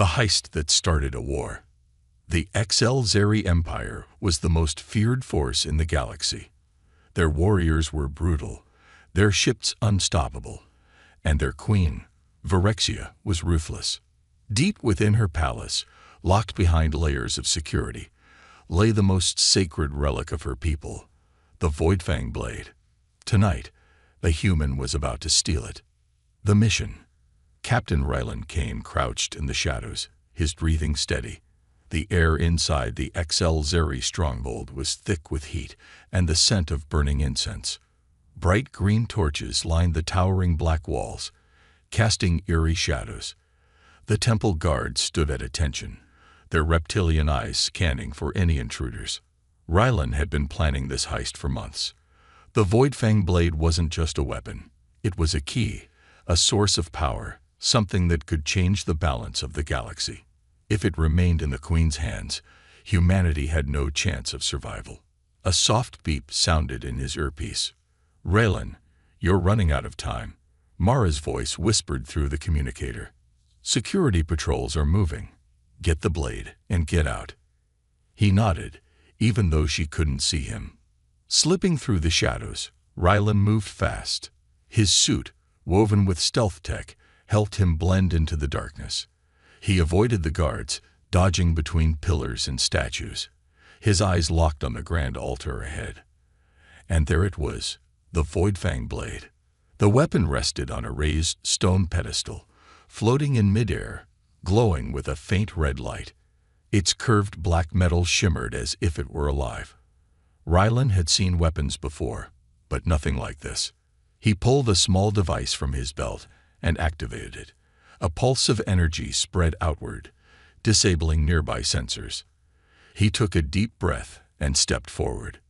The heist that started a war. The XL-Zeri Empire was the most feared force in the galaxy. Their warriors were brutal, their ships unstoppable, and their queen, Phyrexia, was ruthless. Deep within her palace, locked behind layers of security, lay the most sacred relic of her people, the Voidfang blade. Tonight, the human was about to steal it. The mission. Captain Rylan Kane crouched in the shadows, his breathing steady. The air inside the XL-Zeri stronghold was thick with heat and the scent of burning incense. Bright green torches lined the towering black walls, casting eerie shadows. The temple guards stood at attention, their reptilian eyes scanning for any intruders. Rylan had been planning this heist for months. The Voidfang blade wasn't just a weapon. It was a key, a source of power, something that could change the balance of the galaxy. If it remained in the Queen's hands, humanity had no chance of survival. A soft beep sounded in his earpiece. "Rylan, you're running out of time," Mara's voice whispered through the communicator. "Security patrols are moving. Get the blade and get out." He nodded, even though she couldn't see him. Slipping through the shadows, Rylan moved fast. His suit, woven with stealth tech, helped him blend into the darkness. He avoided the guards, dodging between pillars and statues, his eyes locked on the grand altar ahead. And there it was, the Voidfang blade. The weapon rested on a raised stone pedestal, floating in midair, glowing with a faint red light. Its curved black metal shimmered as if it were alive. Rylan had seen weapons before, but nothing like this. He pulled a small device from his belt and activated it. A pulse of energy spread outward, disabling nearby sensors. He took a deep breath and stepped forward.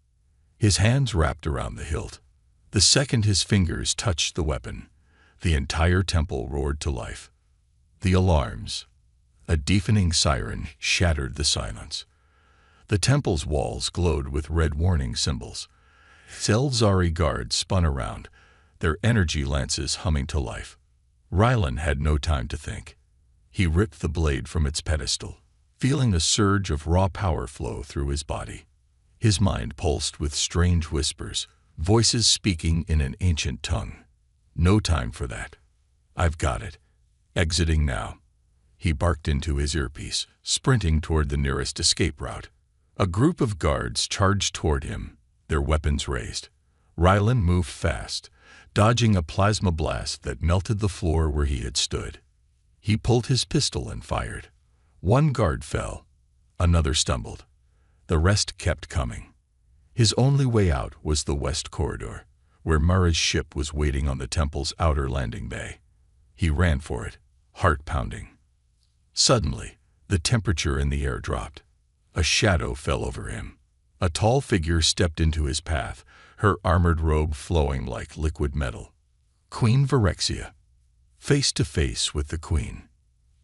His hands wrapped around the hilt. The second his fingers touched the weapon, the entire temple roared to life. The alarms. A deafening siren shattered the silence. The temple's walls glowed with red warning symbols. XL-Zeri guards spun around, their energy lances humming to life. Rylan had no time to think. He ripped the blade from its pedestal, feeling a surge of raw power flow through his body. His mind pulsed with strange whispers, voices speaking in an ancient tongue. "No time for that. I've got it. Exiting now." He barked into his earpiece, sprinting toward the nearest escape route. A group of guards charged toward him, their weapons raised. Rylan moved fast, dodging a plasma blast that melted the floor where he had stood. He pulled his pistol and fired. One guard fell. Another stumbled. The rest kept coming. His only way out was the west corridor, where Mara's ship was waiting on the temple's outer landing bay. He ran for it, heart pounding. Suddenly, the temperature in the air dropped. A shadow fell over him. A tall figure stepped into his path, her armored robe flowing like liquid metal. Queen Phyrexia. Face to face with the Queen.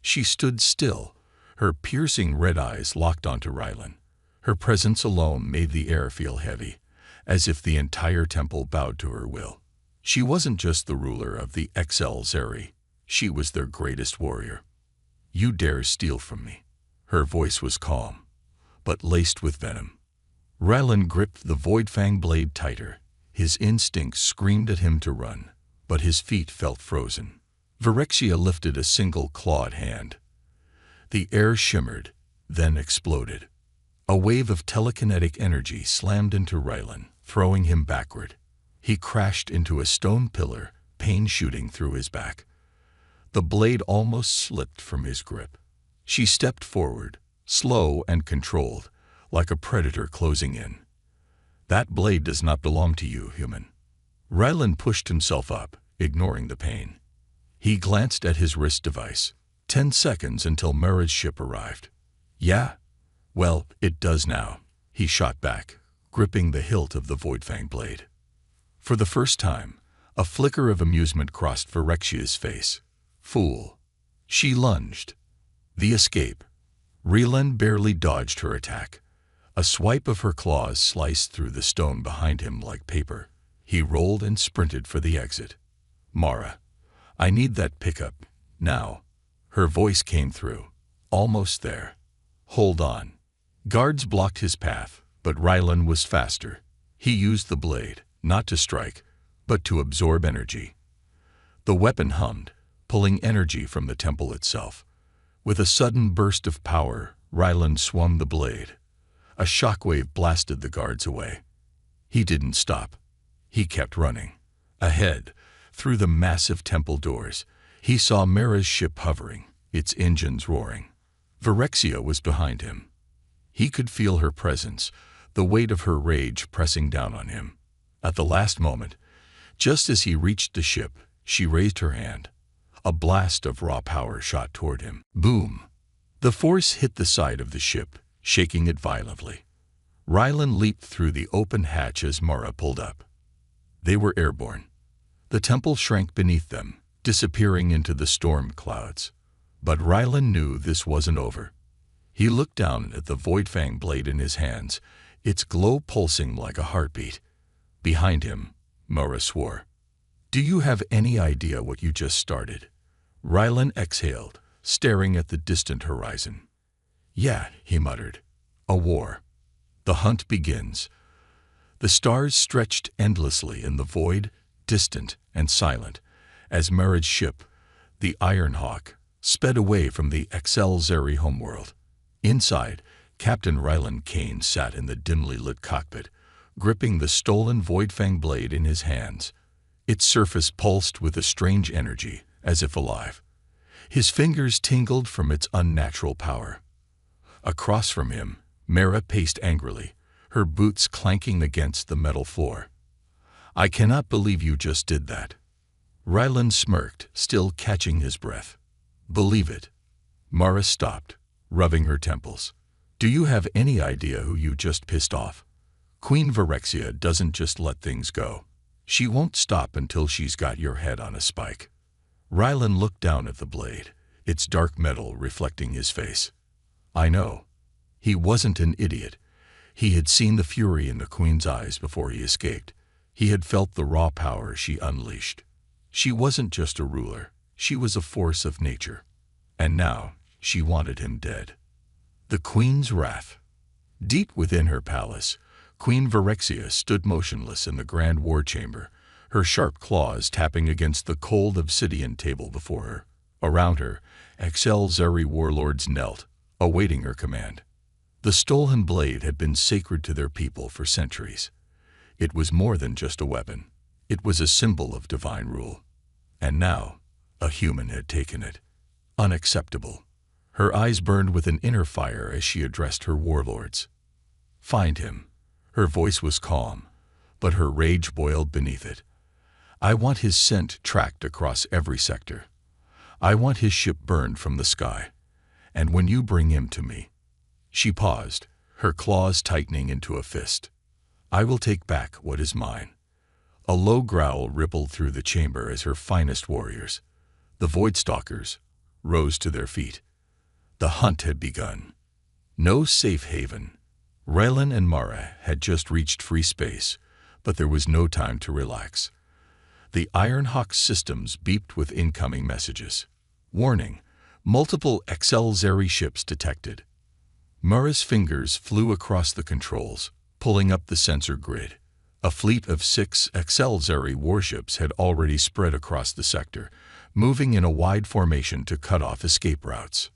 She stood still, her piercing red eyes locked onto Rylan. Her presence alone made the air feel heavy, as if the entire temple bowed to her will. She wasn't just the ruler of the XL-Zeri, she was their greatest warrior. "You dare steal from me." Her voice was calm, but laced with venom. Rylan gripped the Voidfang blade tighter. His instincts screamed at him to run, but his feet felt frozen. Phyrexia lifted a single clawed hand. The air shimmered, then exploded. A wave of telekinetic energy slammed into Rylan, throwing him backward. He crashed into a stone pillar, pain shooting through his back. The blade almost slipped from his grip. She stepped forward, slow and controlled, like a predator closing in. "That blade does not belong to you, human." Rylan pushed himself up, ignoring the pain. He glanced at his wrist device. 10 seconds until Mara's ship arrived. "Yeah? Well, it does now," he shot back, gripping the hilt of the Voidfang blade. For the first time, a flicker of amusement crossed Phyrexia's face. Fool. She lunged. The escape. Rylan barely dodged her attack. A swipe of her claws sliced through the stone behind him like paper. He rolled and sprinted for the exit. "Mara, I need that pickup, now." Her voice came through, Almost there. Hold on. Guards blocked his path, but Rylan was faster. He used the blade, not to strike, but to absorb energy. The weapon hummed, pulling energy from the temple itself. With a sudden burst of power, Rylan swung the blade. A shockwave blasted the guards away. He didn't stop. He kept running. Ahead, through the massive temple doors, he saw Mara's ship hovering, its engines roaring. Phyrexia was behind him. He could feel her presence, the weight of her rage pressing down on him. At the last moment, just as he reached the ship, she raised her hand. A blast of raw power shot toward him. Boom! The force hit the side of the ship, shaking it violently. Rylan leaped through the open hatch as Mara pulled up. They were airborne. The temple shrank beneath them, disappearing into the storm clouds. But Rylan knew this wasn't over. He looked down at the Voidfang blade in his hands, its glow pulsing like a heartbeat. Behind him, Mara swore. "Do you have any idea what you just started?" Rylan exhaled, staring at the distant horizon. "Yeah," he muttered. "A war. The hunt begins." The stars stretched endlessly in the void, distant and silent, as Mara's ship, the Iron Hawk, sped away from the HFY homeworld. Inside, Captain Rylan Kane sat in the dimly lit cockpit, gripping the stolen Voidfang blade in his hands. Its surface pulsed with a strange energy, as if alive. His fingers tingled from its unnatural power. Across from him, Mara paced angrily, her boots clanking against the metal floor. "I cannot believe you just did that." Rylan smirked, still catching his breath. "Believe it." Mara stopped, rubbing her temples. "Do you have any idea who you just pissed off? Queen Phyrexia doesn't just let things go. She won't stop until she's got your head on a spike." Rylan looked down at the blade, its dark metal reflecting his face. "I know." He wasn't an idiot. He had seen the fury in the Queen's eyes before he escaped. He had felt the raw power she unleashed. She wasn't just a ruler. She was a force of nature. And now, she wanted him dead. The Queen's wrath. Deep within her palace, Queen Phyrexia stood motionless in the grand war chamber, her sharp claws tapping against the cold obsidian table before her. Around her, HFY warlords knelt, awaiting her command. The stolen blade had been sacred to their people for centuries. It was more than just a weapon. It was a symbol of divine rule. And now, a human had taken it. Unacceptable. Her eyes burned with an inner fire as she addressed her warlords. "Find him." Her voice was calm, but her rage boiled beneath it. "I want his scent tracked across every sector. I want his ship burned from the sky. And when you bring him to me—" She paused, her claws tightening into a fist. "I will take back what is mine." A low growl rippled through the chamber as her finest warriors, the Voidstalkers, rose to their feet. The hunt had begun. No safe haven. Rylan and Mara had just reached free space, but there was no time to relax. The Iron Hawk's systems beeped with incoming messages. Warning: multiple HFY ships detected. Mara's fingers flew across the controls, pulling up the sensor grid. A fleet of 6 HFY warships had already spread across the sector, moving in a wide formation to cut off escape routes.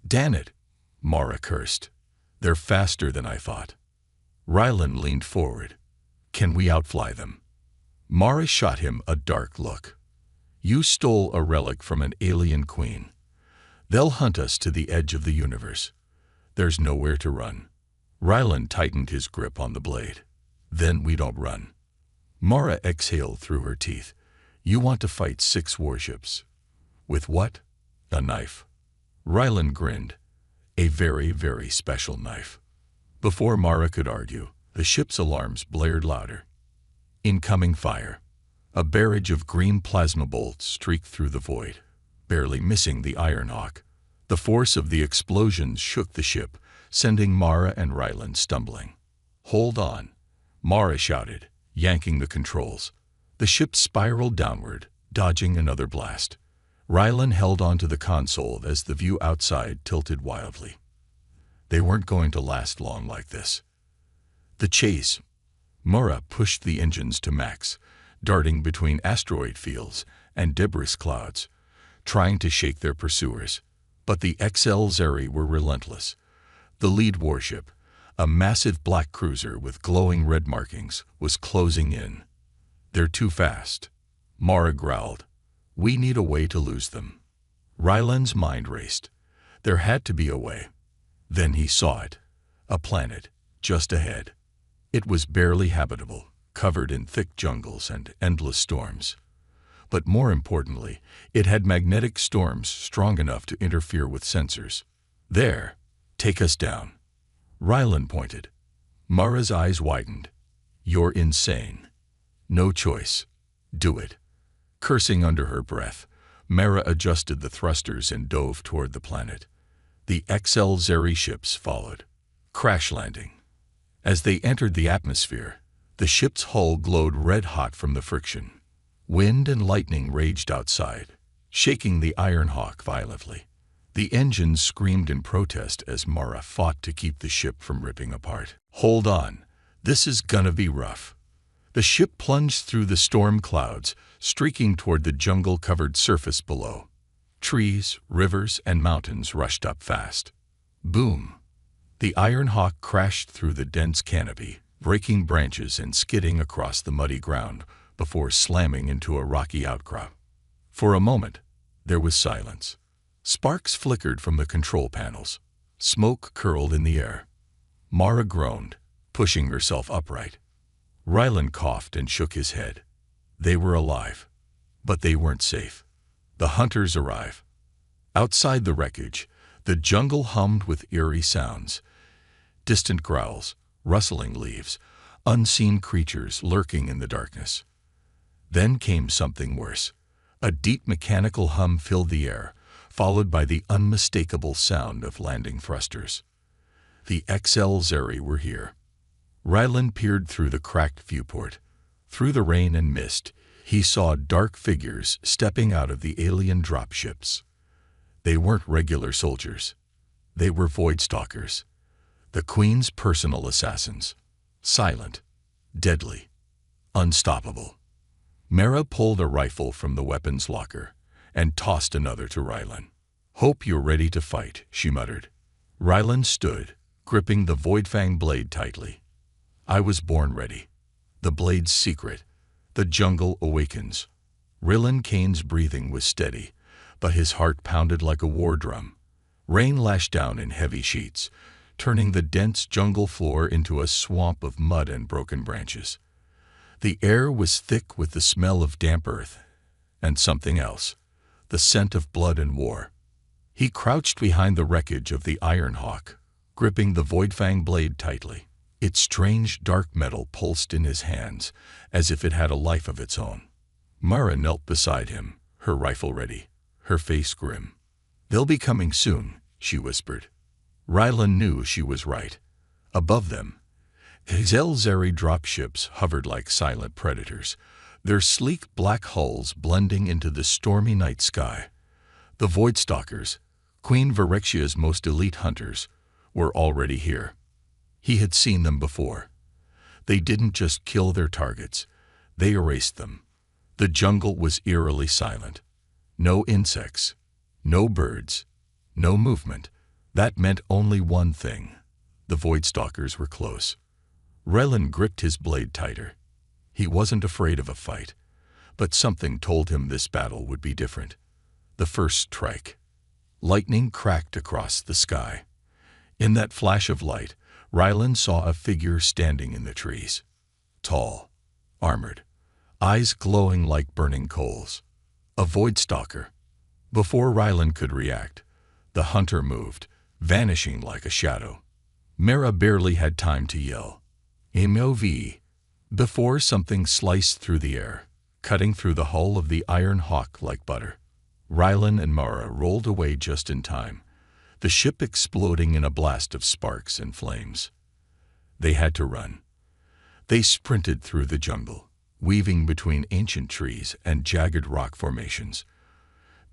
"Damn it," Mara cursed. "They're faster than I thought." Rylan leaned forward. "Can we outfly them?" Mara shot him a dark look. "You stole a relic from an alien queen. They'll hunt us to the edge of the universe. There's nowhere to run." Rylan tightened his grip on the blade. "Then we don't run." Mara exhaled through her teeth. "You want to fight 6 warships. With what? A knife." Rylan grinned. "A very, very special knife." Before Mara could argue, the ship's alarms blared louder. Incoming fire. A barrage of green plasma bolts streaked through the void, barely missing the Iron Hawk. The force of the explosions shook the ship, sending Mara and Rylan stumbling. "Hold on," Mara shouted, yanking the controls. The ship spiraled downward, dodging another blast. Rylan held onto the console as the view outside tilted wildly. They weren't going to last long like this. The chase. Mara pushed the engines to max, darting between asteroid fields and debris clouds, trying to shake their pursuers. But the XL-Zeri were relentless. The lead warship, a massive black cruiser with glowing red markings, was closing in. "They're too fast," Mara growled. "We need a way to lose them." Rylan's mind raced. There had to be a way. Then he saw it. A planet, just ahead. It was barely habitable, covered in thick jungles and endless storms. But more importantly, it had magnetic storms strong enough to interfere with sensors. "There, take us down." Rylan pointed. Mara's eyes widened. "You're insane." "No choice. Do it." Cursing under her breath, Mara adjusted the thrusters and dove toward the planet. The XL-Zeri ships followed, crash landing. As they entered the atmosphere, the ship's hull glowed red-hot from the friction. Wind and lightning raged outside, shaking the Iron Hawk violently. The engines screamed in protest as Mara fought to keep the ship from ripping apart. "Hold on. This is gonna be rough." The ship plunged through the storm clouds, streaking toward the jungle-covered surface below. Trees, rivers, and mountains rushed up fast. Boom! The Iron Hawk crashed through the dense canopy, breaking branches and skidding across the muddy ground before slamming into a rocky outcrop. For a moment, there was silence. Sparks flickered from the control panels. Smoke curled in the air. Mara groaned, pushing herself upright. Rylan coughed and shook his head. They were alive, but they weren't safe. The hunters arrive. Outside the wreckage, the jungle hummed with eerie sounds. Distant growls, rustling leaves, unseen creatures lurking in the darkness. Then came something worse. A deep mechanical hum filled the air, followed by the unmistakable sound of landing thrusters. The XL-Zeri were here. Rylan peered through the cracked viewport. Through the rain and mist, he saw dark figures stepping out of the alien dropships. They weren't regular soldiers. They were Voidstalkers, the Queen's personal assassins. Silent, deadly, unstoppable. Mara pulled a rifle from the weapons locker and tossed another to Rylan. "Hope you're ready to fight," she muttered. Rylan stood, gripping the Voidfang blade tightly. "I was born ready. The blade's secret. The jungle awakens." Rylan Kane's breathing was steady, but his heart pounded like a war drum. Rain lashed down in heavy sheets, turning the dense jungle floor into a swamp of mud and broken branches. The air was thick with the smell of damp earth, and something else, the scent of blood and war. He crouched behind the wreckage of the Iron Hawk, gripping the Voidfang blade tightly. Its strange dark metal pulsed in his hands, as if it had a life of its own. Mara knelt beside him, her rifle ready, her face grim. "They'll be coming soon," she whispered. Rylan knew she was right. Above them, XL-Zeri dropships hovered like silent predators, their sleek black hulls blending into the stormy night sky. The Voidstalkers, Queen Virexia's most elite hunters, were already here. He had seen them before. They didn't just kill their targets, they erased them. The jungle was eerily silent. No insects, no birds, no movement. That meant only one thing. The Voidstalkers were close. Rylan gripped his blade tighter. He wasn't afraid of a fight, but something told him this battle would be different. The first strike. Lightning cracked across the sky. In that flash of light, Rylan saw a figure standing in the trees. Tall, armored, eyes glowing like burning coals. A Voidstalker. Before Rylan could react, the hunter moved, vanishing like a shadow. Mara barely had time to yell, "MOV," before something sliced through the air, cutting through the hull of the Iron Hawk like butter. Rylan and Mara rolled away just in time, the ship exploding in a blast of sparks and flames. They had to run. They sprinted through the jungle, weaving between ancient trees and jagged rock formations.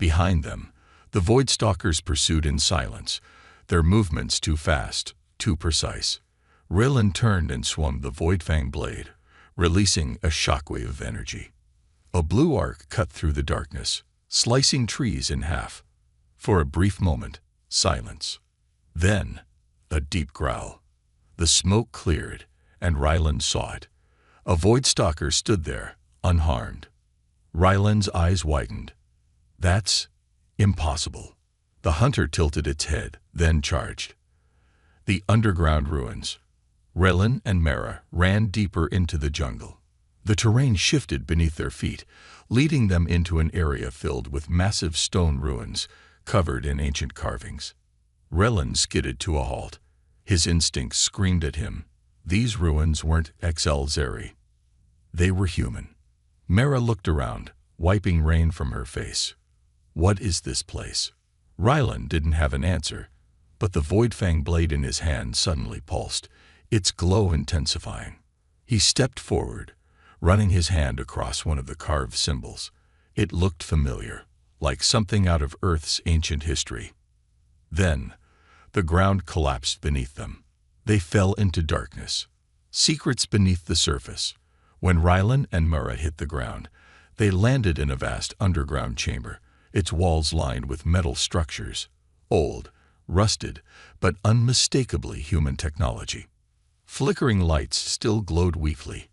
Behind them, the Voidstalkers pursued in silence, their movements too fast, too precise. Rylan turned and swung the Voidfang blade, releasing a shockwave of energy. A blue arc cut through the darkness, slicing trees in half. For a brief moment, silence. Then, a deep growl. The smoke cleared, and Rylan saw it. A Voidstalker stood there, unharmed. Rylan's eyes widened. That's impossible. The hunter tilted its head, then charged. The underground ruins. Rylan and Mara ran deeper into the jungle. The terrain shifted beneath their feet, leading them into an area filled with massive stone ruins covered in ancient carvings. Rylan skidded to a halt. His instincts screamed at him. These ruins weren't HFY. They were human. Mara looked around, wiping rain from her face. What is this place? Rylan didn't have an answer, but the Voidfang blade in his hand suddenly pulsed, its glow intensifying. He stepped forward, running his hand across one of the carved symbols. It looked familiar, like something out of Earth's ancient history. Then, the ground collapsed beneath them. They fell into darkness. Secrets beneath the surface. When Rylan and Mara hit the ground, they landed in a vast underground chamber, its walls lined with metal structures, old, rusted, but unmistakably human technology. Flickering lights still glowed weakly,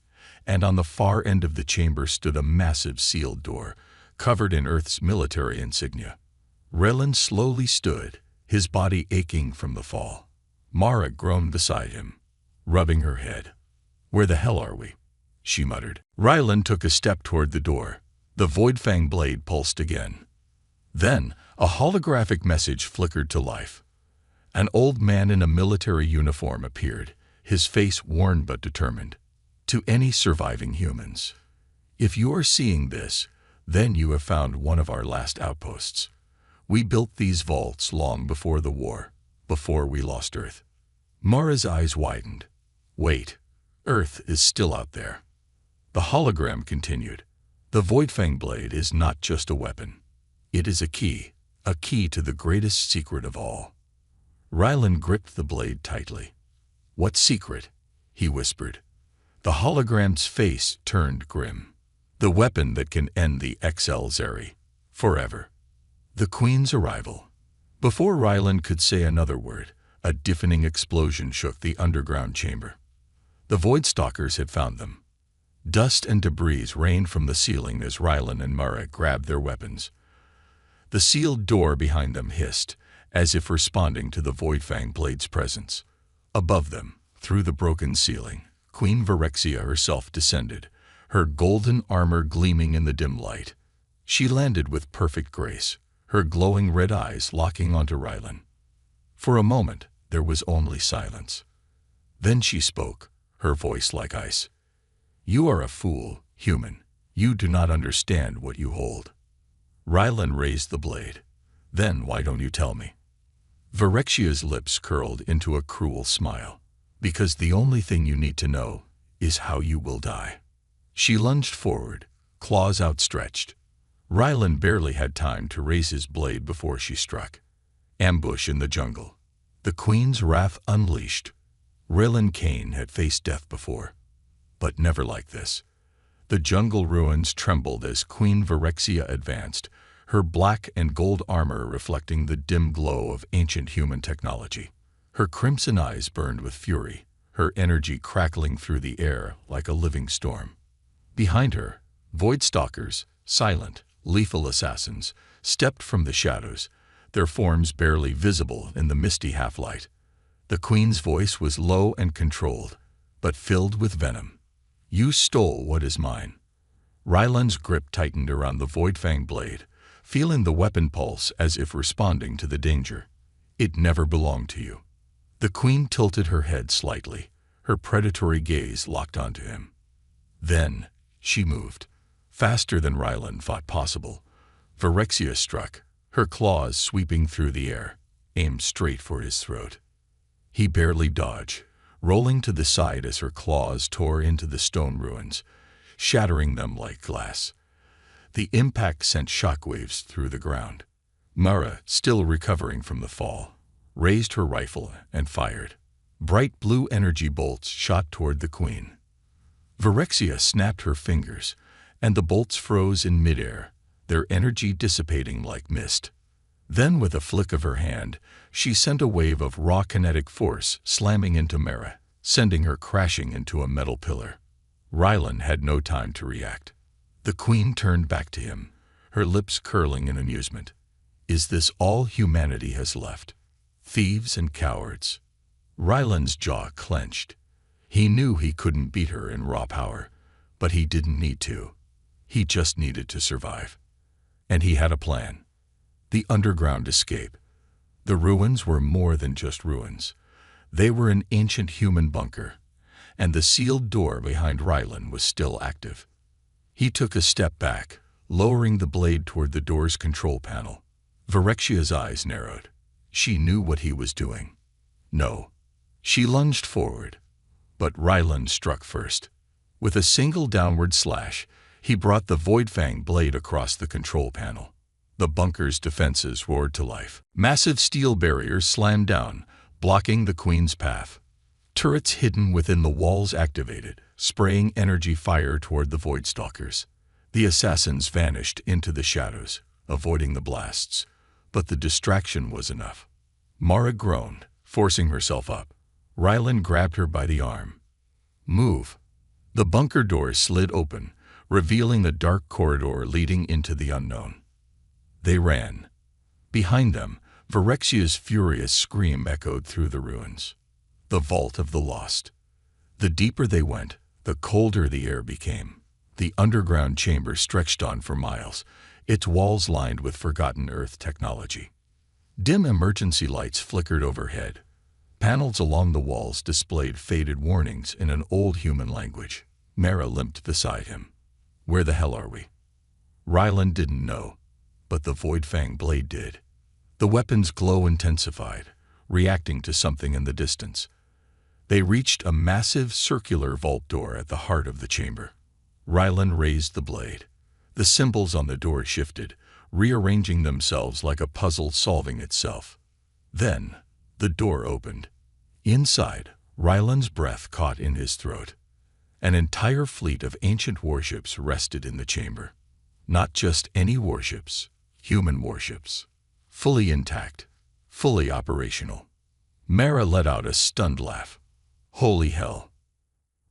and on the far end of the chamber stood a massive sealed door, covered in Earth's military insignia. Rylan slowly stood, his body aching from the fall. Mara groaned beside him, rubbing her head. "Where the hell are we?" she muttered. Rylan took a step toward the door. The Voidfang blade pulsed again. Then, a holographic message flickered to life. An old man in a military uniform appeared, his face worn but determined. "To any surviving humans, if you are seeing this, then you have found one of our last outposts. We built these vaults long before the war, before we lost Earth." Mara's eyes widened. "Wait, Earth is still out there." The hologram continued. "The Voidfang blade is not just a weapon. It is a key to the greatest secret of all." Rylan gripped the blade tightly. "What secret?" he whispered. The hologram's face turned grim. "The weapon that can end the HFY forever." The Queen's arrival. Before Rylan could say another word, a deafening explosion shook the underground chamber. The Voidstalkers had found them. Dust and debris rained from the ceiling as Rylan and Mara grabbed their weapons. The sealed door behind them hissed, as if responding to the Voidfang blade's presence. Above them, through the broken ceiling, Queen Phyrexia herself descended, her golden armor gleaming in the dim light. She landed with perfect grace, her glowing red eyes locking onto Rylan. For a moment, there was only silence. Then she spoke, her voice like ice. "You are a fool, human. You do not understand what you hold." Rylan raised the blade. "Then why don't you tell me?" Phyrexia's lips curled into a cruel smile. "Because the only thing you need to know is how you will die." She lunged forward, claws outstretched. Rylan barely had time to raise his blade before she struck. Ambush in the jungle. The Queen's wrath unleashed. Rylan Kane had faced death before, but never like this. The jungle ruins trembled as Queen Phyrexia advanced, her black and gold armor reflecting the dim glow of ancient human technology. Her crimson eyes burned with fury, her energy crackling through the air like a living storm. Behind her, Voidstalkers, silent, lethal assassins, stepped from the shadows, their forms barely visible in the misty half-light. The Queen's voice was low and controlled, but filled with venom. "You stole what is mine." Rylan's grip tightened around the Voidfang blade, feeling the weapon pulse as if responding to the danger. "It never belonged to you." The Queen tilted her head slightly, her predatory gaze locked onto him. Then she moved. Faster than Rylan thought possible, Phyrexia struck, her claws sweeping through the air, aimed straight for his throat. He barely dodged, rolling to the side as her claws tore into the stone ruins, shattering them like glass. The impact sent shockwaves through the ground. Mara, still recovering from the fall, raised her rifle and fired. Bright blue energy bolts shot toward the queen. Phyrexia snapped her fingers, and the bolts froze in midair, their energy dissipating like mist. Then, with a flick of her hand, she sent a wave of raw kinetic force slamming into Mara, sending her crashing into a metal pillar. Rylan had no time to react. The queen turned back to him, her lips curling in amusement. Is this all humanity has left? Thieves and cowards. Rylan's jaw clenched. He knew he couldn't beat her in raw power, but he didn't need to. He just needed to survive. And he had a plan. The underground escape. The ruins were more than just ruins. They were an ancient human bunker, and the sealed door behind Rylan was still active. He took a step back, lowering the blade toward the door's control panel. Phyrexia's eyes narrowed. She knew what he was doing. No. She lunged forward, but Rylan struck first. With a single downward slash, he brought the Voidfang blade across the control panel. The bunker's defenses roared to life. Massive steel barriers slammed down, blocking the queen's path. Turrets hidden within the walls activated, spraying energy fire toward the Voidstalkers. The assassins vanished into the shadows, avoiding the blasts, but the distraction was enough. Mara groaned, forcing herself up. Rylan grabbed her by the arm. Move. The bunker door slid open, revealing a dark corridor leading into the unknown. They ran. Behind them, Phyrexia's furious scream echoed through the ruins. The vault of the lost. The deeper they went, the colder the air became. The underground chamber stretched on for miles, its walls lined with forgotten Earth technology. Dim emergency lights flickered overhead. Panels along the walls displayed faded warnings in an old human language. Mara limped beside him. Where the hell are we? Rylan didn't know, but the Voidfang blade did. The weapon's glow intensified, reacting to something in the distance. They reached a massive circular vault door at the heart of the chamber. Rylan raised the blade. The symbols on the door shifted, rearranging themselves like a puzzle solving itself. Then, the door opened. Inside, Rylan's breath caught in his throat. An entire fleet of ancient warships rested in the chamber. Not just any warships, human warships. Fully intact, fully operational. Mara let out a stunned laugh. Holy hell.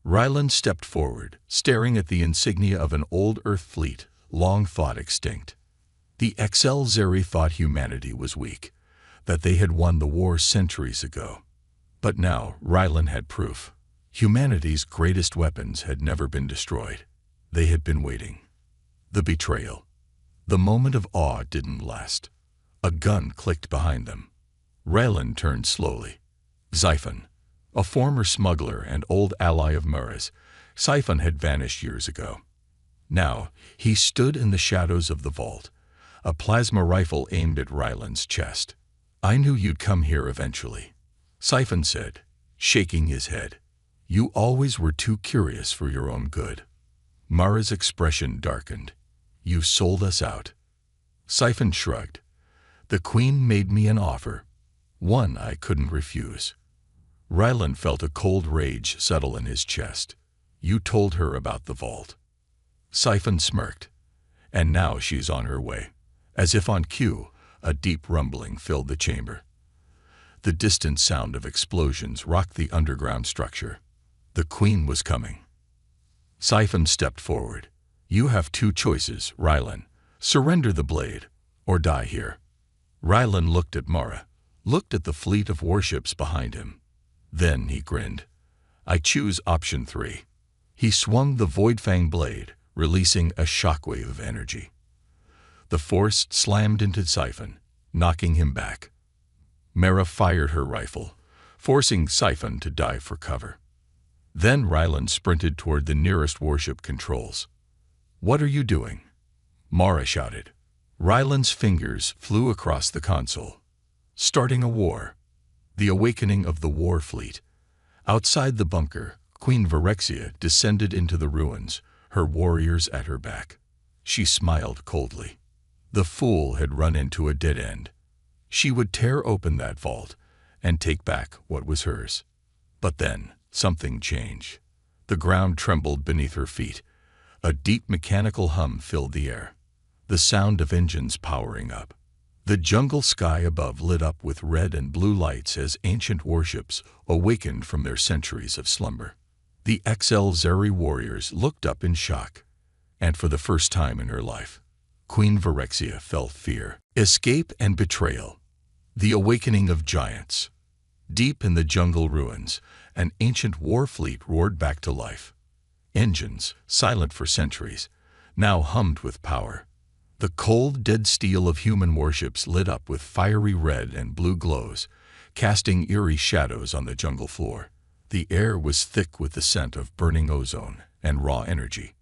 Rylan stepped forward, staring at the insignia of an old Earth fleet, long thought extinct. The XL-Zeri thought humanity was weak, that they had won the war centuries ago. But now Rylan had proof. Humanity's greatest weapons had never been destroyed. They had been waiting. The betrayal. The moment of awe didn't last. A gun clicked behind them. Rylan turned slowly. Xiphon, a former smuggler and old ally of Mara's, Xiphon had vanished years ago. Now, he stood in the shadows of the vault, a plasma rifle aimed at Rylan's chest. I knew you'd come here eventually, Xiphon said, shaking his head. You always were too curious for your own good. Mara's expression darkened. You sold us out. Xiphon shrugged. The queen made me an offer, one I couldn't refuse. Rylan felt a cold rage settle in his chest. You told her about the vault. Xiphon smirked. And now she's on her way. As if on cue, a deep rumbling filled the chamber. The distant sound of explosions rocked the underground structure. The queen was coming. Xiphon stepped forward. You have two choices, Rylan. Surrender the blade, or die here. Rylan looked at Mara, looked at the fleet of warships behind him. Then he grinned. I choose option 3. He swung the Voidfang blade, releasing a shockwave of energy. The force slammed into Xiphon, knocking him back. Mara fired her rifle, forcing Xiphon to dive for cover. Then Rylan sprinted toward the nearest warship controls. What are you doing? Mara shouted. Rylan's fingers flew across the console. Starting a war. The awakening of the war fleet. Outside the bunker, Queen Phyrexia descended into the ruins, her warriors at her back. She smiled coldly. The fool had run into a dead end. She would tear open that vault and take back what was hers. But then something changed. The ground trembled beneath her feet. A deep mechanical hum filled the air, the sound of engines powering up. The jungle sky above lit up with red and blue lights as ancient warships awakened from their centuries of slumber. The XL-Zeri warriors looked up in shock, and for the first time in her life, Queen Phyrexia felt fear, escape, and betrayal. The awakening of giants. Deep in the jungle ruins, an ancient war fleet roared back to life. Engines, silent for centuries, now hummed with power. The cold, dead steel of human warships lit up with fiery red and blue glows, casting eerie shadows on the jungle floor. The air was thick with the scent of burning ozone and raw energy.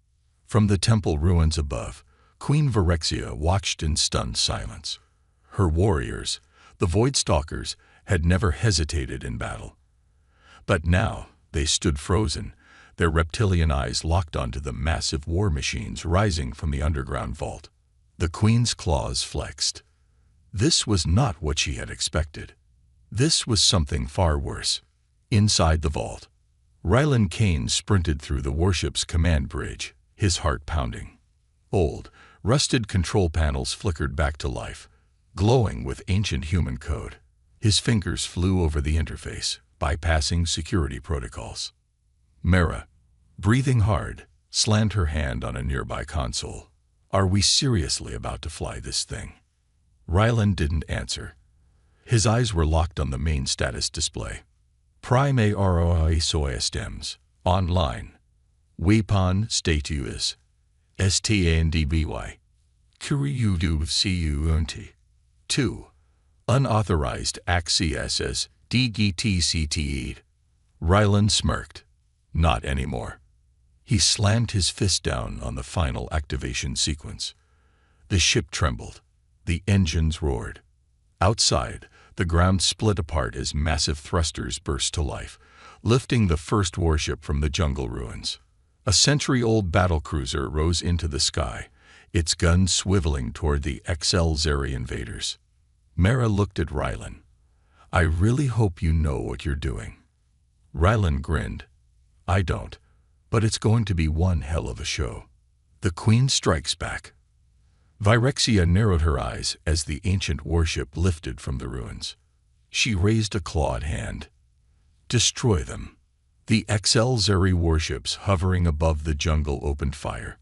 From the temple ruins above, Queen Phyrexia watched in stunned silence. Her warriors, the Void Stalkers, had never hesitated in battle. But now they stood frozen, their reptilian eyes locked onto the massive war machines rising from the underground vault. The Queen's claws flexed. This was not what she had expected. This was something far worse. Inside the vault, Rylan Kane sprinted through the warship's command bridge, his heart pounding. Old, rusted control panels flickered back to life, glowing with ancient human code. His fingers flew over the interface, bypassing security protocols. Mara, breathing hard, slammed her hand on a nearby console. Are we seriously about to fly this thing? Rylan didn't answer. His eyes were locked on the main status display. Prime ROI SOESTEMS, online. Weapon status, STANDBY. Kuriudub CUNT. 2. Unauthorized access DGTCTE. Rylan smirked. Not anymore. He slammed his fist down on the final activation sequence. The ship trembled. The engines roared. Outside, the ground split apart as massive thrusters burst to life, lifting the first warship from the jungle ruins. A century-old battlecruiser rose into the sky, its guns swiveling toward the XL-Zeri invaders. Mara looked at Rylan. I really hope you know what you're doing. Rylan grinned. I don't, but it's going to be one hell of a show. The Queen strikes back. Phyrexia narrowed her eyes as the ancient warship lifted from the ruins. She raised a clawed hand. Destroy them. The XL-Zeri warships hovering above the jungle opened fire.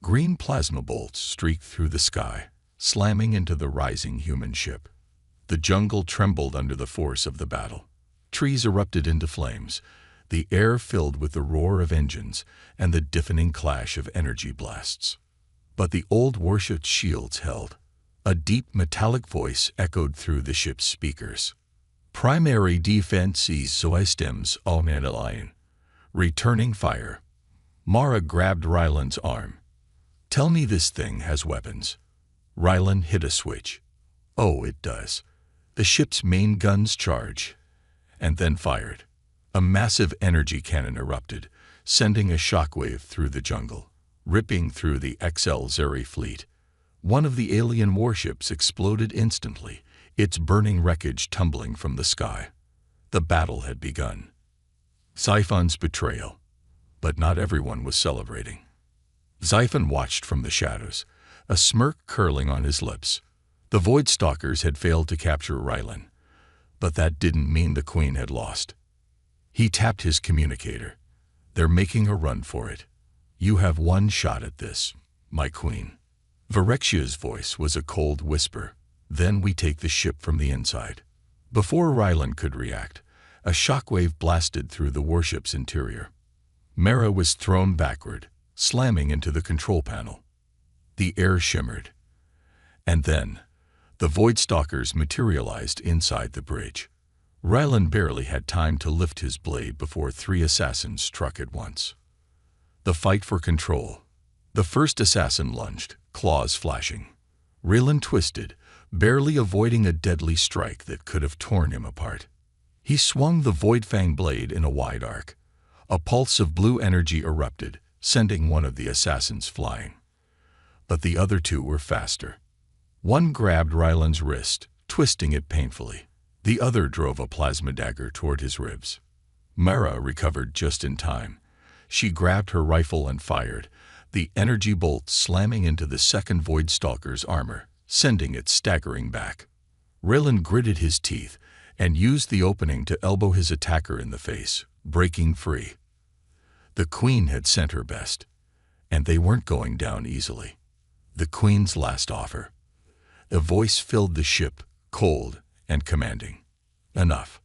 Green plasma bolts streaked through the sky, slamming into the rising human ship. The jungle trembled under the force of the battle. Trees erupted into flames, the air filled with the roar of engines and the deafening clash of energy blasts. But the old warship's shields held. A deep metallic voice echoed through the ship's speakers. Primary defenses systems online. Returning fire. Mara grabbed Rylan's arm. Tell me this thing has weapons. Rylan hit a switch. Oh, it does. The ship's main guns charged, and then fired. A massive energy cannon erupted, sending a shockwave through the jungle, ripping through the XL-Zeri fleet. One of the alien warships exploded instantly, its burning wreckage tumbling from the sky. The battle had begun. Xiphon's betrayal. But not everyone was celebrating. Xiphon watched from the shadows, a smirk curling on his lips. The Void Stalkers had failed to capture Rylan, but that didn't mean the Queen had lost. He tapped his communicator. They're making a run for it. You have one shot at this, my Queen. Phyrexia's voice was a cold whisper. Then we take the ship from the inside. Before Rylan could react, a shockwave blasted through the warship's interior. Mara was thrown backward, slamming into the control panel. The air shimmered. And then, the Void Stalkers materialized inside the bridge. Rylan barely had time to lift his blade before 3 assassins struck at once. The fight for control. The first assassin lunged, claws flashing. Rylan twisted, barely avoiding a deadly strike that could have torn him apart. He swung the Void Fang blade in a wide arc. A pulse of blue energy erupted, sending one of the assassins flying. but the other two were faster. One grabbed Ryland's wrist, twisting it painfully. The other drove a plasma dagger toward his ribs. Mara recovered just in time. She grabbed her rifle and fired, the energy bolt slamming into the second Void Stalker's armor, sending it staggering back. Ryland gritted his teeth and used the opening to elbow his attacker in the face, breaking free. The Queen had sent her best, and they weren't going down easily. The Queen's last offer. A voice filled the ship, cold and commanding. Enough.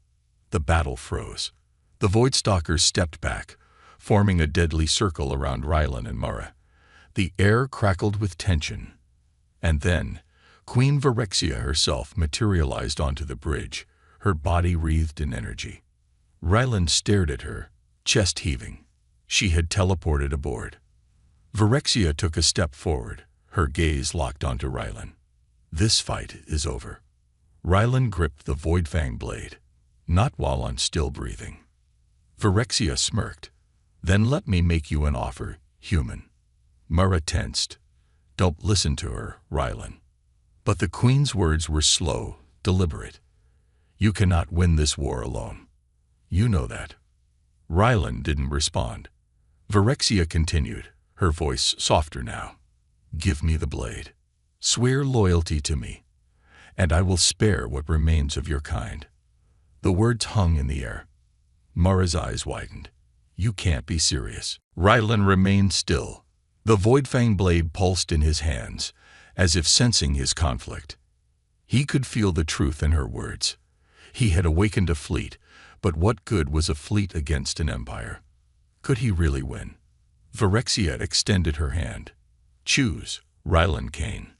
The battle froze. The Void Stalkers stepped back, forming a deadly circle around Ryland and Mara. The air crackled with tension. And then, Queen Phyrexia herself materialized onto the bridge, her body wreathed in energy. Ryland stared at her, chest heaving. She had teleported aboard. Phyrexia took a step forward, her gaze locked onto Ryland. This fight is over. Ryland gripped the Void Fang blade, not while I'm still breathing. Phyrexia smirked. Then let me make you an offer, human. Mara tensed. Don't listen to her, Ryland. But the Queen's words were slow, deliberate. You cannot win this war alone. You know that. Ryland didn't respond. Phyrexia continued, her voice softer now. Give me the blade. Swear loyalty to me, and I will spare what remains of your kind. The words hung in the air. Mara's eyes widened. You can't be serious. Ryland remained still. The Void Fang blade pulsed in his hands, as if sensing his conflict. He could feel the truth in her words. He had awakened a fleet, but what good was a fleet against an empire? Could he really win? Phyrexia extended her hand. Choose, Ryland Kane.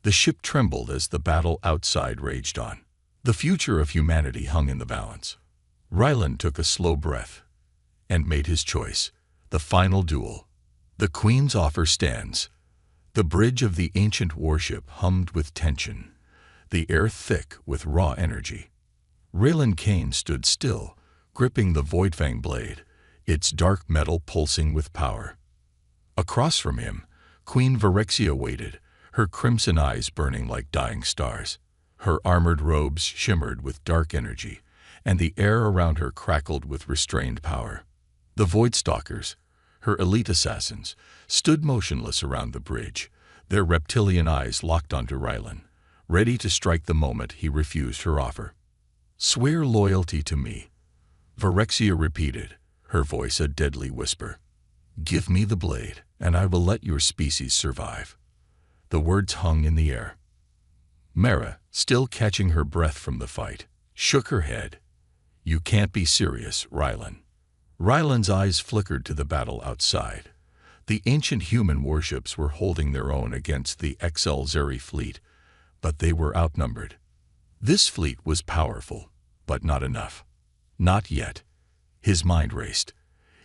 The ship trembled as the battle outside raged on. The future of humanity hung in the balance. Ryland took a slow breath and made his choice. The final duel. The Queen's offer stands. The bridge of the ancient warship hummed with tension, the air thick with raw energy. Ryland Kane stood still, gripping the Void Fang blade, its dark metal pulsing with power. Across from him, Queen Phyrexia waited, her crimson eyes burning like dying stars. Her armored robes shimmered with dark energy, and the air around her crackled with restrained power. The Void Stalkers, her elite assassins, stood motionless around the bridge, their reptilian eyes locked onto Ryland, ready to strike the moment he refused her offer. Swear loyalty to me, Phyrexia repeated, her voice a deadly whisper. Give me the blade, and I will let your species survive. The words hung in the air. Mara, still catching her breath from the fight, shook her head. You can't be serious, Ryland. Ryland's eyes flickered to the battle outside. The ancient human warships were holding their own against the XL-Zeri fleet, but they were outnumbered. This fleet was powerful, but not enough. Not yet. His mind raced.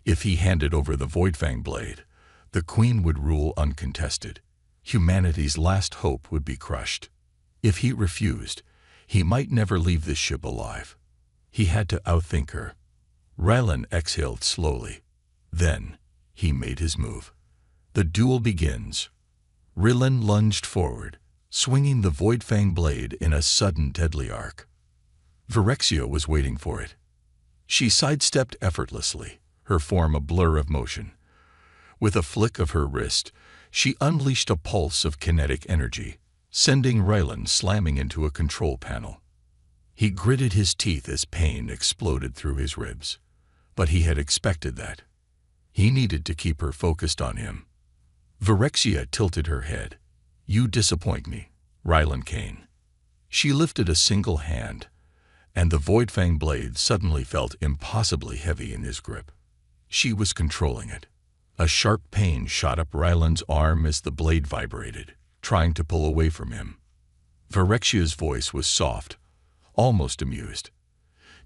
If he handed over the Void Fang blade, the Queen would rule uncontested. Humanity's last hope would be crushed. If he refused, he might never leave this ship alive. He had to outthink her. Ryland exhaled slowly. Then, he made his move. The duel begins. Ryland lunged forward, swinging the Void Fang blade in a sudden deadly arc. Phyrexia was waiting for it. She sidestepped effortlessly, her form a blur of motion. With a flick of her wrist, she unleashed a pulse of kinetic energy, sending Ryland slamming into a control panel. He gritted his teeth as pain exploded through his ribs. But he had expected that. He needed to keep her focused on him. Phyrexia tilted her head. You disappoint me, Ryland Kane. She lifted a single hand, and the Void Fang blade suddenly felt impossibly heavy in his grip. She was controlling it. A sharp pain shot up Ryland's arm as the blade vibrated, trying to pull away from him. Phyrexia's voice was soft, almost amused.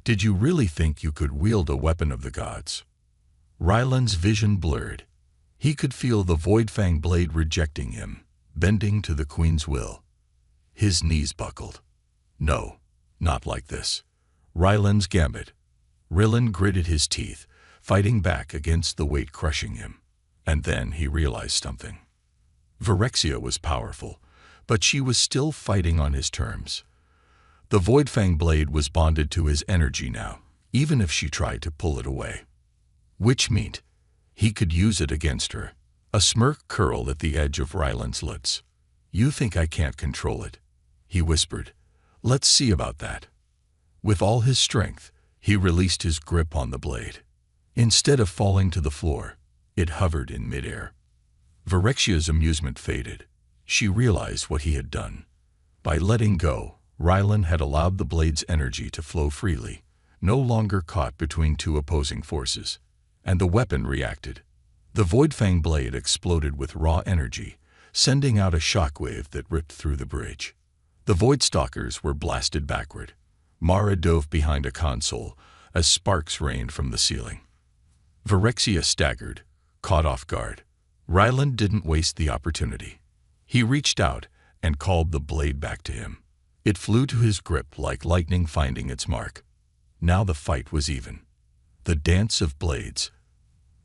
Did you really think you could wield a weapon of the gods? Ryland's vision blurred. He could feel the Void Fang blade rejecting him, bending to the Queen's will. His knees buckled. No, not like this. Ryland's gambit. Ryland gritted his teeth, fighting back against the weight crushing him. And then he realized something. Virexia was powerful, but she was still fighting on his terms. The Voidfang blade was bonded to his energy now, even if she tried to pull it away. Which meant he could use it against her. A smirk curled at the edge of Ryland's lips. "You think I can't control it?" he whispered. "Let's see about that." With all his strength, he released his grip on the blade. Instead of falling to the floor, it hovered in midair. Virexia's amusement faded. She realized what he had done. By letting go, Ryland had allowed the blade's energy to flow freely, no longer caught between two opposing forces. And the weapon reacted. The Voidfang blade exploded with raw energy, sending out a shockwave that ripped through the bridge. The Voidstalkers were blasted backward. Mara dove behind a console as sparks rained from the ceiling. Virexia staggered, caught off guard. Ryland didn't waste the opportunity. He reached out and called the blade back to him. It flew to his grip like lightning finding its mark. Now the fight was even. The dance of blades.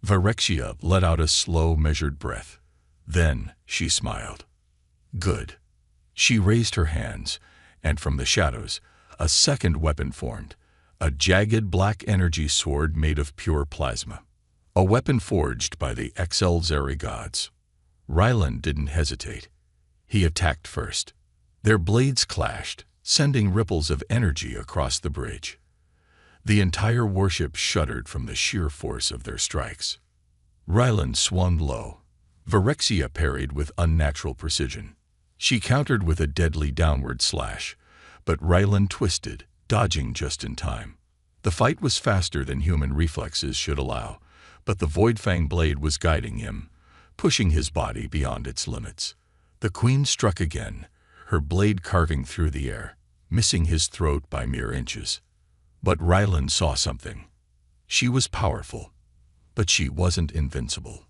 Virexia let out a slow, measured breath. Then she smiled. "Good." She raised her hands, and from the shadows, a second weapon formed, a jagged black energy sword made of pure plasma. A weapon forged by the HFY gods. Ryland didn't hesitate. He attacked first. Their blades clashed, sending ripples of energy across the bridge. The entire warship shuddered from the sheer force of their strikes. Ryland swung low. Virexia parried with unnatural precision. She countered with a deadly downward slash, but Ryland twisted, dodging just in time. The fight was faster than human reflexes should allow, but the Voidfang blade was guiding him, pushing his body beyond its limits. The Queen struck again, her blade carving through the air, missing his throat by mere inches. But Ryland saw something. She was powerful, but she wasn't invincible.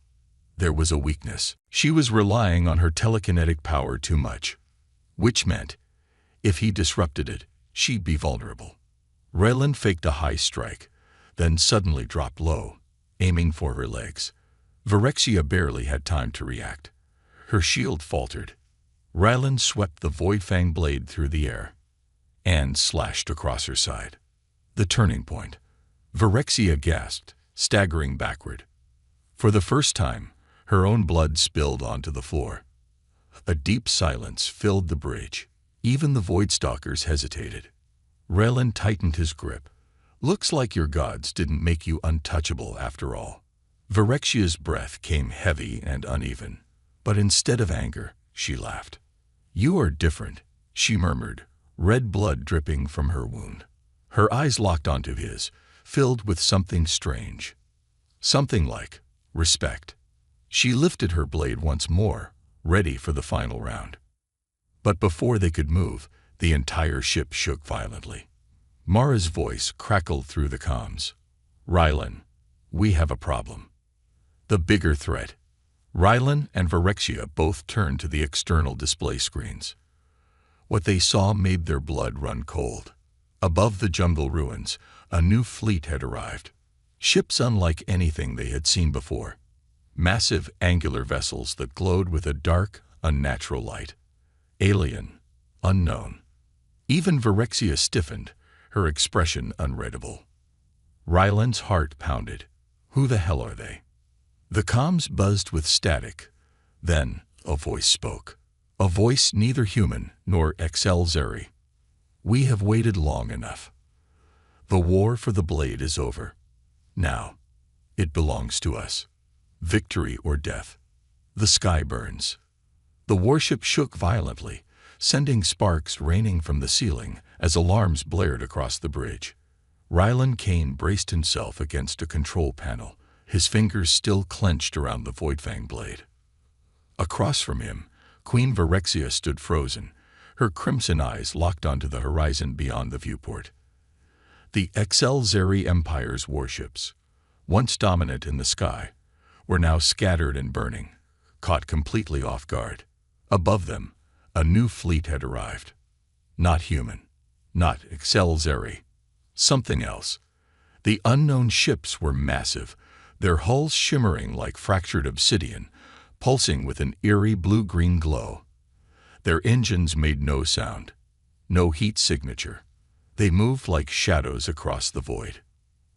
There was a weakness. She was relying on her telekinetic power too much, which meant, if he disrupted it, she'd be vulnerable. Ryland faked a high strike, then suddenly dropped low, aiming for her legs. Virexia barely had time to react. Her shield faltered. Ryland swept the Voidfang blade through the air and slashed across her side. The turning point. Virexia gasped, staggering backward. For the first time, her own blood spilled onto the floor. A deep silence filled the bridge. Even the Voidstalkers hesitated. Ryland tightened his grip. "Looks like your gods didn't make you untouchable after all." Virexia's breath came heavy and uneven, but instead of anger, she laughed. "You are different," she murmured, red blood dripping from her wound. Her eyes locked onto his, filled with something strange. Something like respect. She lifted her blade once more, ready for the final round. But before they could move, the entire ship shook violently. Mara's voice crackled through the comms. "Ryland, we have a problem." The bigger threat. Ryland and Virexia both turned to the external display screens. What they saw made their blood run cold. Above the jungle ruins, a new fleet had arrived. Ships unlike anything they had seen before. Massive, angular vessels that glowed with a dark, unnatural light. Alien, unknown. Even Virexia stiffened, her expression unreadable. Ryland's heart pounded. Who the hell are they? The comms buzzed with static. Then a voice spoke. A voice neither human nor HFY. "We have waited long enough. The war for the blade is over. Now, it belongs to us. Victory or death." The sky burns. The warship shook violently, sending sparks raining from the ceiling as alarms blared across the bridge. Ryland Kane braced himself against a control panel, his fingers still clenched around the Voidfang blade. Across from him, Queen Virexia stood frozen, her crimson eyes locked onto the horizon beyond the viewport. The HFY Empire's warships, once dominant in the sky, were now scattered and burning, caught completely off guard. Above them, a new fleet had arrived. Not human, not HFY, something else. The unknown ships were massive, their hulls shimmering like fractured obsidian, pulsing with an eerie blue-green glow. Their engines made no sound, no heat signature. They moved like shadows across the void.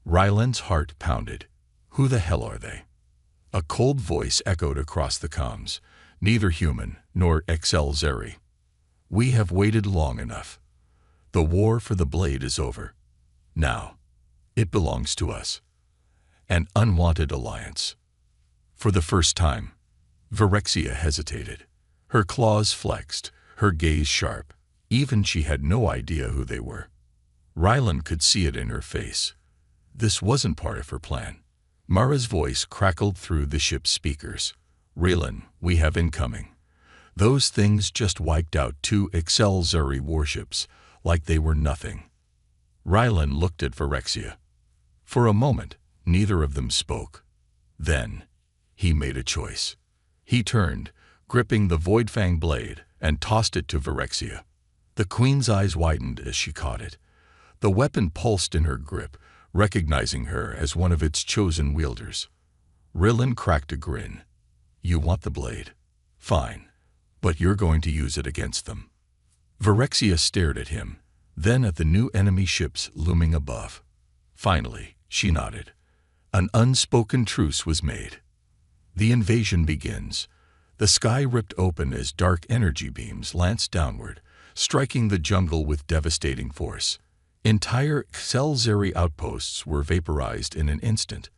Ryland's heart pounded. Who the hell are they? A cold voice echoed across the comms. Neither human nor HFY. We have waited long enough. The war for the blade is over. Now, it belongs to us. An unwanted alliance. For the first time, Phyrexia hesitated. Her claws flexed, her gaze sharp. Even she had no idea who they were. Ryland could see it in her face. This wasn't part of her plan. Mara's voice crackled through the ship's speakers. Ryland, we have incoming. Those things just wiped out 2 HFY warships, like they were nothing. Ryland looked at Phyrexia. For a moment, neither of them spoke. Then, he made a choice. He turned, gripping the Voidfang blade, and tossed it to Phyrexia. The Queen's eyes widened as she caught it. The weapon pulsed in her grip, recognizing her as one of its chosen wielders. Ryland cracked a grin. You want the blade? Fine. But you're going to use it against them. Phyrexia stared at him, then at the new enemy ships looming above. Finally, she nodded. An unspoken truce was made. The invasion begins. The sky ripped open as dark energy beams lanced downward, striking the jungle with devastating force. Entire HFY outposts were vaporized in an instant.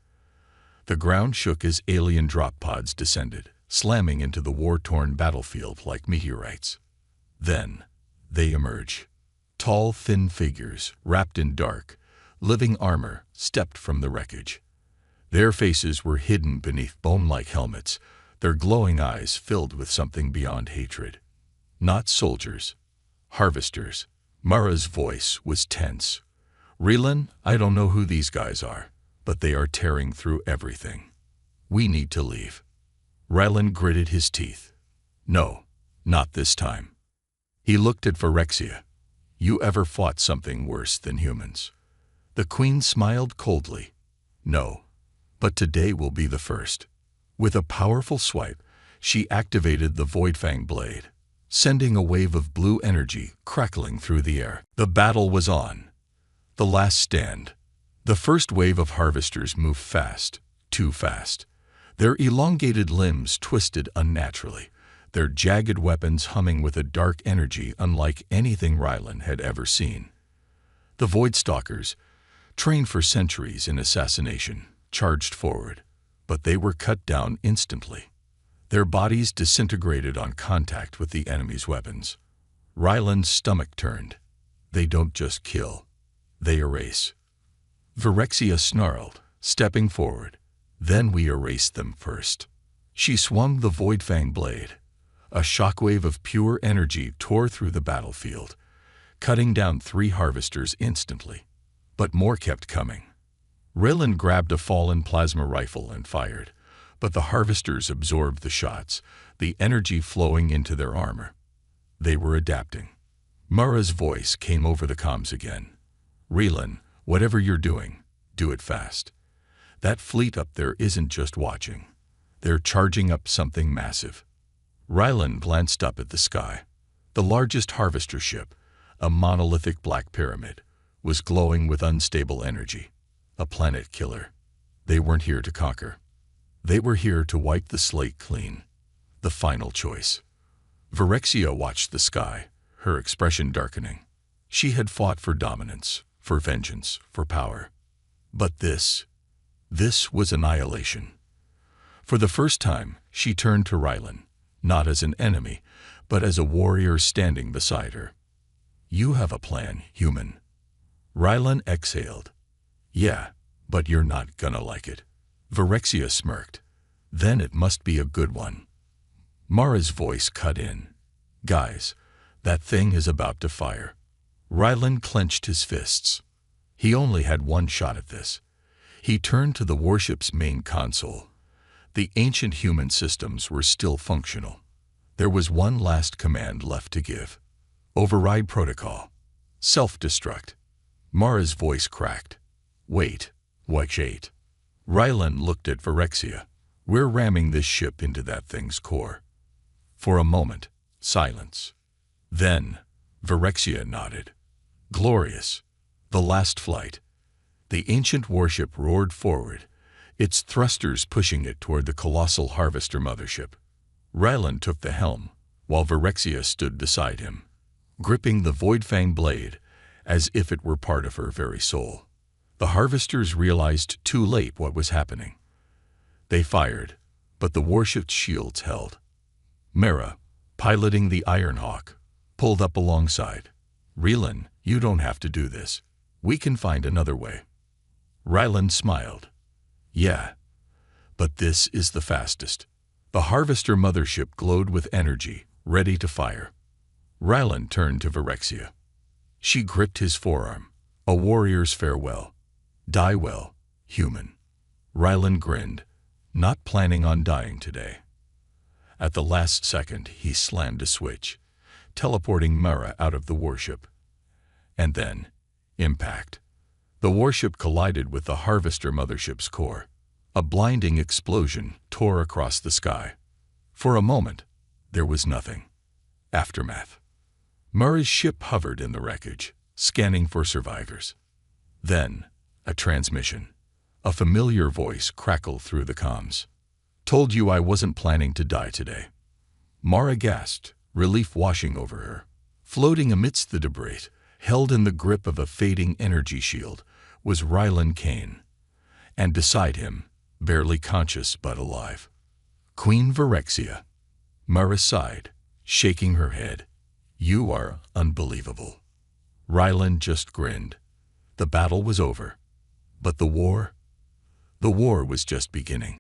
The ground shook as alien drop pods descended, slamming into the war-torn battlefield like meteorites. Then, they emerge. Tall, thin figures, wrapped in dark, living armor, stepped from the wreckage. Their faces were hidden beneath bone-like helmets, their glowing eyes filled with something beyond hatred. Not soldiers. Harvesters. Mara's voice was tense. Ryland, I don't know who these guys are, but they are tearing through everything. We need to leave. Ryland gritted his teeth. No, not this time. He looked at Phyrexia. You ever fought something worse than humans? The Queen smiled coldly. No, but today will be the first. With a powerful swipe, she activated the Voidfang blade, sending a wave of blue energy crackling through the air. The battle was on. The last stand. The first wave of harvesters moved fast, too fast. Their elongated limbs twisted unnaturally, their jagged weapons humming with a dark energy unlike anything Ryland had ever seen. The Voidstalkers, trained for centuries in assassination, charged forward, but they were cut down instantly. Their bodies disintegrated on contact with the enemy's weapons. Ryland's stomach turned. They don't just kill, they erase. Phyrexia snarled, stepping forward. Then we erased them first. She swung the Voidfang blade. A shockwave of pure energy tore through the battlefield, cutting down 3 harvesters instantly. But more kept coming. Ryland grabbed a fallen plasma rifle and fired, but the harvesters absorbed the shots, the energy flowing into their armor. They were adapting. Mara's voice came over the comms again. Ryland, whatever you're doing, do it fast. That fleet up there isn't just watching. They're charging up something massive. Ryland glanced up at the sky. The largest harvester ship, a monolithic black pyramid, was glowing with unstable energy. A planet killer. They weren't here to conquer. They were here to wipe the slate clean. The final choice. Phyrexia watched the sky, her expression darkening. She had fought for dominance, for vengeance, for power. But this was annihilation. For the first time, she turned to Ryland, not as an enemy, but as a warrior standing beside her. You have a plan, human. Ryland exhaled. Yeah, but you're not gonna like it. Phyrexia smirked. Then it must be a good one. Mara's voice cut in. Guys, that thing is about to fire. Ryland clenched his fists. He only had one shot at this. He turned to the warship's main console. The ancient human systems were still functional. There was one last command left to give. Override protocol. Self-destruct. Mara's voice cracked. Wait, what? Ryland looked at Phyrexia. We're ramming this ship into that thing's core. For a moment, silence. Then, Virexia nodded. Glorious. The last flight. The ancient warship roared forward, its thrusters pushing it toward the colossal Harvester mothership. Rylan took the helm, while Virexia stood beside him, gripping the Voidfang blade as if it were part of her very soul. The Harvesters realized too late what was happening. They fired, but the warship's shields held. Mara, piloting the Ironhawk, pulled up alongside. Rylan, you don't have to do this. We can find another way. Rylan smiled. Yeah, but this is the fastest. The Harvester mothership glowed with energy, ready to fire. Rylan turned to Virexia. She gripped his forearm. A warrior's farewell. Die well, human. Rylan grinned, not planning on dying today. At the last second, he slammed a switch, teleporting Mara out of the warship. And then, impact. The warship collided with the Harvester mothership's core. A blinding explosion tore across the sky. For a moment, there was nothing. Aftermath. Mara's ship hovered in the wreckage, scanning for survivors. Then, a transmission. A familiar voice crackled through the comms. Told you I wasn't planning to die today. Mara gasped, relief washing over her. Floating amidst the debris, held in the grip of a fading energy shield, was Rylan Kane. And beside him, barely conscious but alive, Queen Virexia. Mara sighed, shaking her head. You are unbelievable. Rylan just grinned. The battle was over. But the war was just beginning.